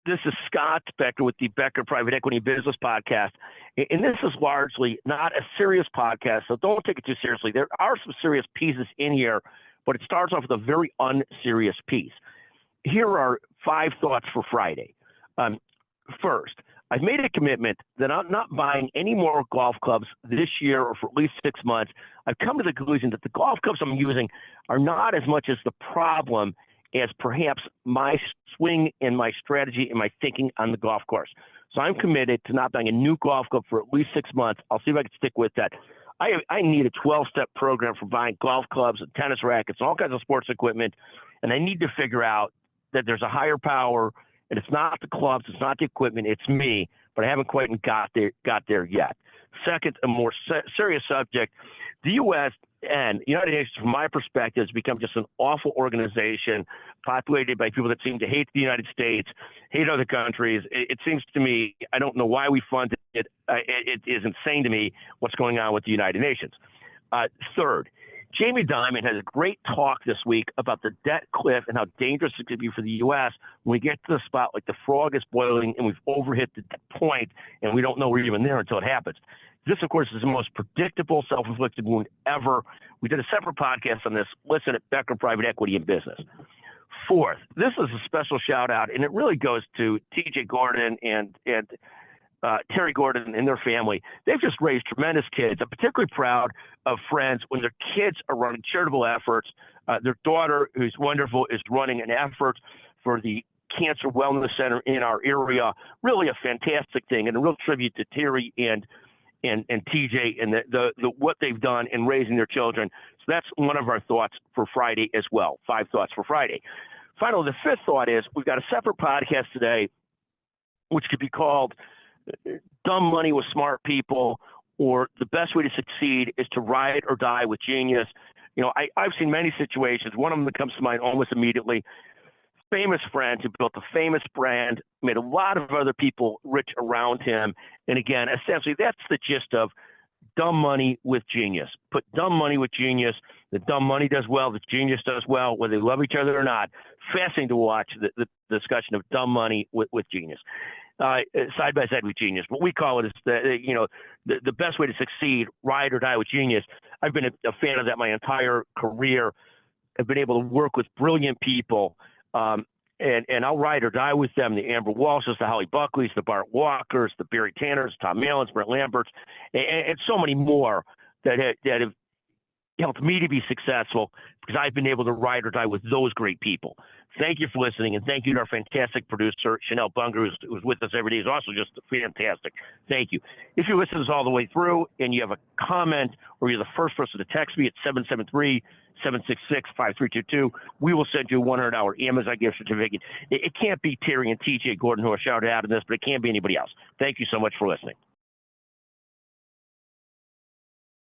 This is Scott Becker with the Becker Private Equity Business Podcast. And this is largely not a serious podcast, so don't take it too seriously. There are some serious pieces in here, but it starts off with a very unserious piece. Here are 5 thoughts for Friday. First, I've made a commitment that I'm not buying any more golf clubs this year or for at least 6 months. I've come to the conclusion that the golf clubs I'm using are not as much as the problem as perhaps my swing and my strategy and my thinking on the golf course. So I'm committed to not buying a new golf club for at least 6 months. I'll see if I can stick with that. I need a 12-step program for buying golf clubs and tennis rackets and all kinds of sports equipment, and I need to figure out that there's a higher power, and it's not the clubs, it's not the equipment, it's me, but I haven't quite got there yet. Second, a more serious subject, the U.S. and the United Nations, from my perspective, has become just an awful organization populated by people that seem to hate the United States, hate other countries. It seems to me, I don't know why we fund it. It is insane to me what's going on with the United Nations. Third, Jamie Dimon has a great talk this week about the debt cliff and how dangerous it could be for the U.S. when we get to the spot like the frog is boiling and we've overhit the point and we don't know we're even there until it happens. This, of course, is the most predictable self-inflicted wound ever. We did a separate podcast on this. Listen at Becker Private Equity and Business. Fourth, this is a special shout out, and it really goes to TJ Gordon and Terry Gordon and their family. They've just raised tremendous kids. I'm particularly proud of friends when their kids are running charitable efforts. Their daughter, who's wonderful, is running an effort for the Cancer Wellness Center in our area. Really a fantastic thing, and a real tribute to Terry and TJ and the what they've done in raising their children. So that's one of our thoughts for Friday as well. 5 thoughts for Friday. Finally, the 5th thought is we've got a separate podcast today, which could be called Dumb Money with Smart People, or the best way to succeed is to ride or die with genius. You know, I've seen many situations. One of them that comes to mind almost immediately. Famous friend who built a famous brand, made a lot of other people rich around him. And again, essentially, that's the gist of dumb money with genius. Put dumb money with genius. The dumb money does well. The genius does well, whether they love each other or not. Fascinating to watch the discussion of dumb money with genius. Side by side with genius. What we call it is the best way to succeed, ride or die with genius. I've been a fan of that my entire career. I've been able to work with brilliant people. And I'll ride or die with them. The Amber Walshes, the Holly Buckleys, the Bart Walkers, the Barry Tanners, Tom Malins, Brent Lamberts, and so many more that have helped me to be successful because I've been able to ride or die with those great people. Thank you for listening, and thank you to our fantastic producer, Chanel Bunger, who's with us every day. He's also just fantastic. Thank you. If you listen to this all the way through and you have a comment or you're the first person to text me at 773-766-5322, we will send you a $100 Amazon gift certificate. It can't be Terry and TJ Gordon who are shouted out in this, but it can't be anybody else. Thank you so much for listening.